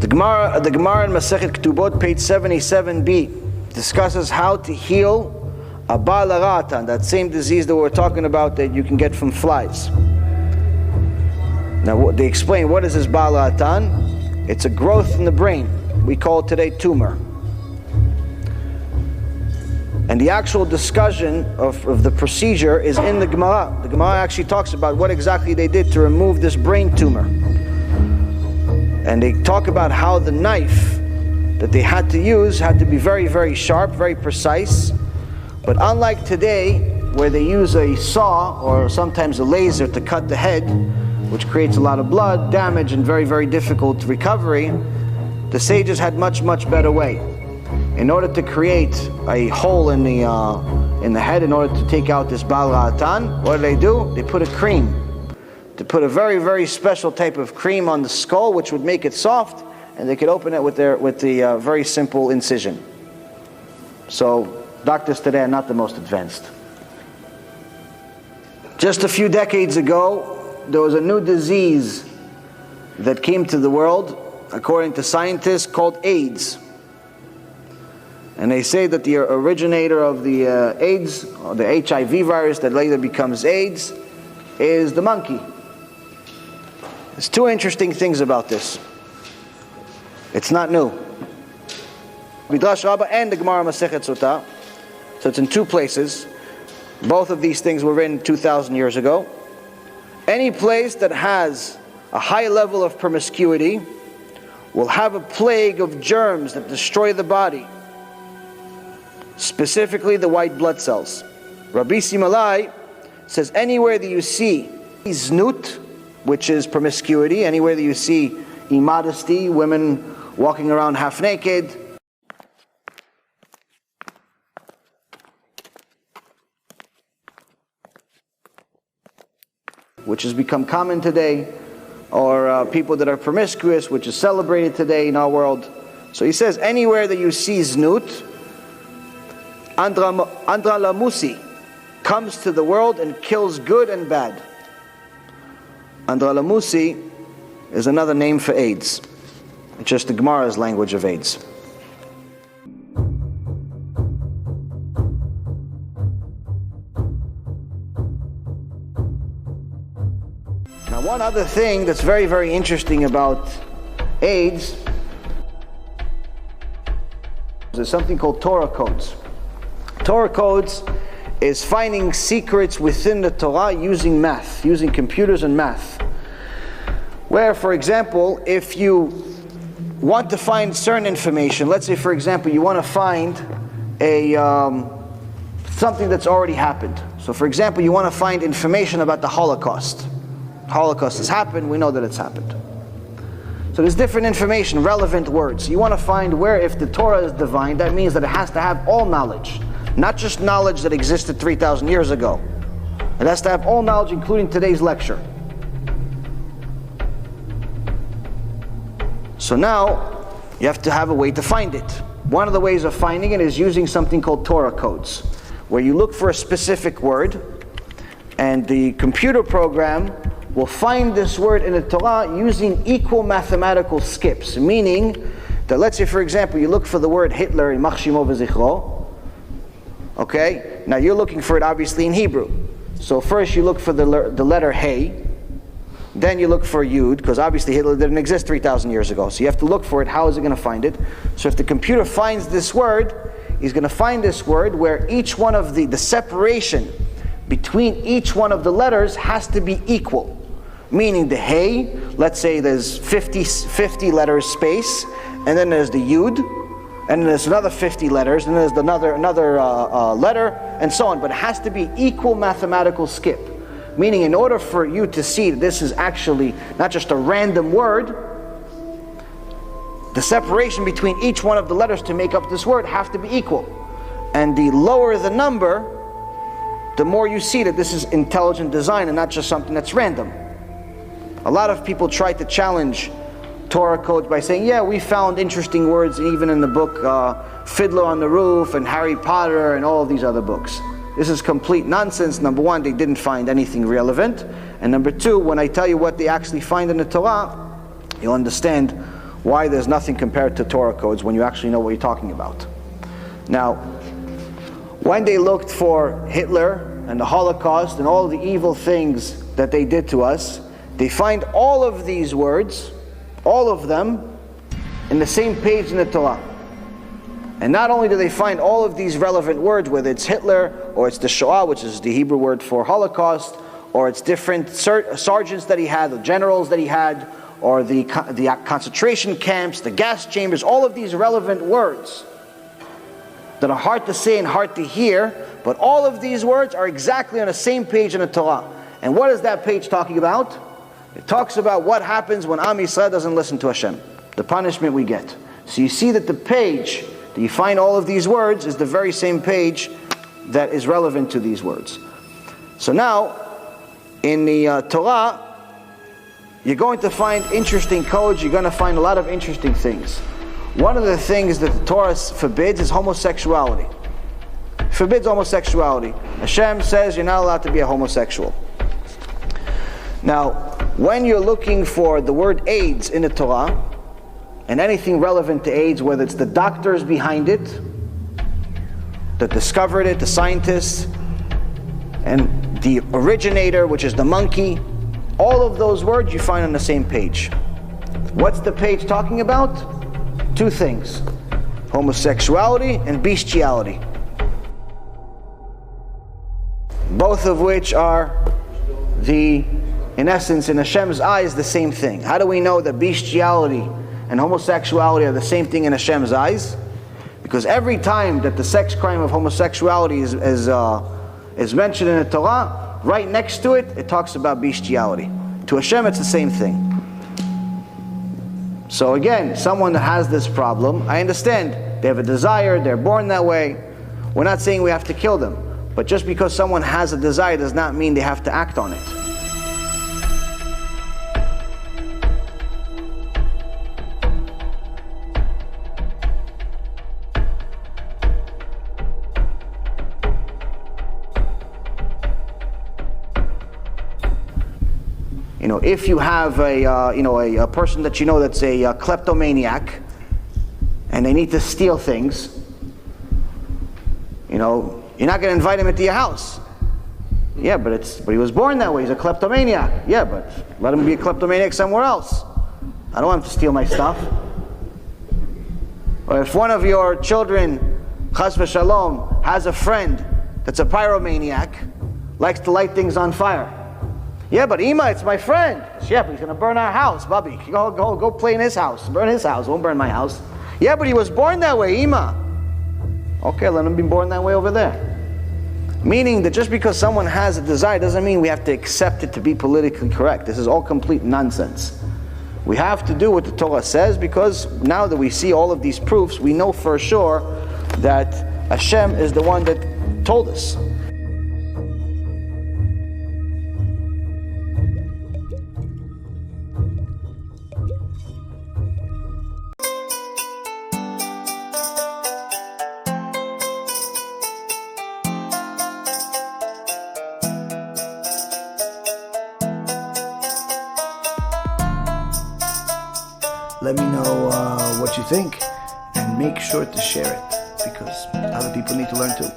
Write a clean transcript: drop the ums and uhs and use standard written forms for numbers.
The Gemara in Masechet Ketubot, page 77b, discusses how to heal a Baal Haratan, that same disease that we're talking about that you can get from flies. Now they explain, what is this Baal Haratan? It's a growth in the brain. We call it today tumor. And the actual discussion of the procedure is in the Gemara. The Gemara actually talks about what exactly they did to remove this brain tumor. And they talk about how the knife that they had to use had to be very, very sharp, very precise. But unlike today, where they use a saw or sometimes a laser to cut the head, which creates a lot of blood, damage, and very, very difficult recovery, the sages had much, much better way. In order to create a hole in the head, in order to take out this Baal Haratan, what do? They put a cream. To put a very, very special type of cream on the skull, which would make it soft, and they could open it with the very simple incision. So doctors today are not the most advanced. Just a few decades ago, there was a new disease that came to the world, according to scientists, called AIDS. And they say that the originator of the AIDS, or the HIV virus that later becomes AIDS, is the monkey. There's two interesting things about this. It's not new. Midrash Rabbah and the Gemara Masechet Sotah, so it's in two places. Both of these things were written 2,000 years ago. Any place that has a high level of promiscuity will have a plague of germs that destroy the body, specifically the white blood cells. Rabbi Simalai says anywhere that you see znut, which is promiscuity, anywhere that you see immodesty, women walking around half naked, which has become common today, or people that are promiscuous, which is celebrated today in our world. So he says anywhere that you see znut, Andralamusi comes to the world and kills good and bad. Andralamusi is another name for AIDS. It's just the Gemara's language of AIDS. Now, one other thing that's very, very interesting about AIDS is something called Torah codes. Torah codes is finding secrets within the Torah using math, using computers and math. Where, for example, if you want to find certain information, let's say, for example, you want to find something that's already happened. So, for example, you want to find information about the Holocaust. Holocaust has happened, we know that it's happened. So there's different information, relevant words. You want to find where, if the Torah is divine, that means that it has to have all knowledge. Not just knowledge that existed 3,000 years ago. It has to have all knowledge, including today's lecture. So now, you have to have a way to find it. One of the ways of finding it is using something called Torah codes, where you look for a specific word, and the computer program will find this word in the Torah using equal mathematical skips. Meaning that, let's say, for example, you look for the word Hitler in Yimach Shemo v'Zichro. Okay, now you're looking for it obviously in Hebrew. So first you look for the letter Hey, then you look for Yud, because obviously Hitler didn't exist 3,000 years ago. So you have to look for it. How is it going to find it? So if the computer finds this word, he's going to find this word where each one of the separation between each one of the letters has to be equal. Meaning the Hey, let's say there's 50 letters space, and then there's the Yud, and then there's another 50 letters, and then there's another letter, and so on. But it has to be equal mathematical skip. Meaning, in order for you to see that this is actually not just a random word, the separation between each one of the letters to make up this word have to be equal. And the lower the number, the more you see that this is intelligent design and not just something that's random. A lot of people try to challenge Torah codes by saying, yeah, we found interesting words even in the book Fiddler on the Roof and Harry Potter and all of these other books. This is complete nonsense. Number one, they didn't find anything relevant. And number two, when I tell you what they actually find in the Torah, you'll understand why there's nothing compared to Torah codes when you actually know what you're talking about. Now, when they looked for Hitler and the Holocaust and all the evil things that they did to us, they find all of these words, all of them, in the same page in the Torah. And not only do they find all of these relevant words, whether it's Hitler, or it's the Shoah, which is the Hebrew word for Holocaust, or it's different sergeants that he had, the generals that he had, or the concentration camps, the gas chambers, all of these relevant words that are hard to say and hard to hear, but all of these words are exactly on the same page in the Torah. And what is that page talking about? It talks about what happens when Am Yisrael doesn't listen to Hashem, the punishment we get. So you see that the page that you find all of these words is the very same page that is relevant to these words. So now, in the Torah, you're going to find interesting codes, you're going to find a lot of interesting things. One of the things that the Torah forbids is homosexuality. It forbids homosexuality. Hashem says you're not allowed to be a homosexual. Now, when you're looking for the word AIDS in the Torah, and anything relevant to AIDS, whether it's the doctors behind it, that discovered it, the scientists, and the originator, which is the monkey, all of those words you find on the same page. What's the page talking about? Two things: homosexuality and bestiality. Both of which are in essence, in Hashem's eyes, the same thing. How do we know that bestiality and homosexuality are the same thing in Hashem's eyes? Because every time that the sex crime of homosexuality is mentioned in the Torah, right next to it, it talks about bestiality. To Hashem, it's the same thing. So again, someone that has this problem, I understand, they have a desire, they're born that way. We're not saying we have to kill them. But just because someone has a desire does not mean they have to act on it. If you have a person that you know that's a kleptomaniac, and they need to steal things, you're not going to invite him into your house. Yeah, but he was born that way. He's a kleptomaniac. Yeah, but let him be a kleptomaniac somewhere else. I don't want him to steal my stuff. Or if one of your children, chas v'shalom, has a friend that's a pyromaniac, likes to light things on fire. Yeah, but Ima, it's my friend. Yeah, but he's going to burn our house, Bubby. Go play in his house. Burn his house. Won't burn my house. Yeah, but he was born that way, Ima. Okay, let him be born that way over there. Meaning that just because someone has a desire doesn't mean we have to accept it to be politically correct. This is all complete nonsense. We have to do what the Torah says, because now that we see all of these proofs, we know for sure that Hashem is the one that told us. Let me know what you think, and make sure to share it, because other people need to learn too.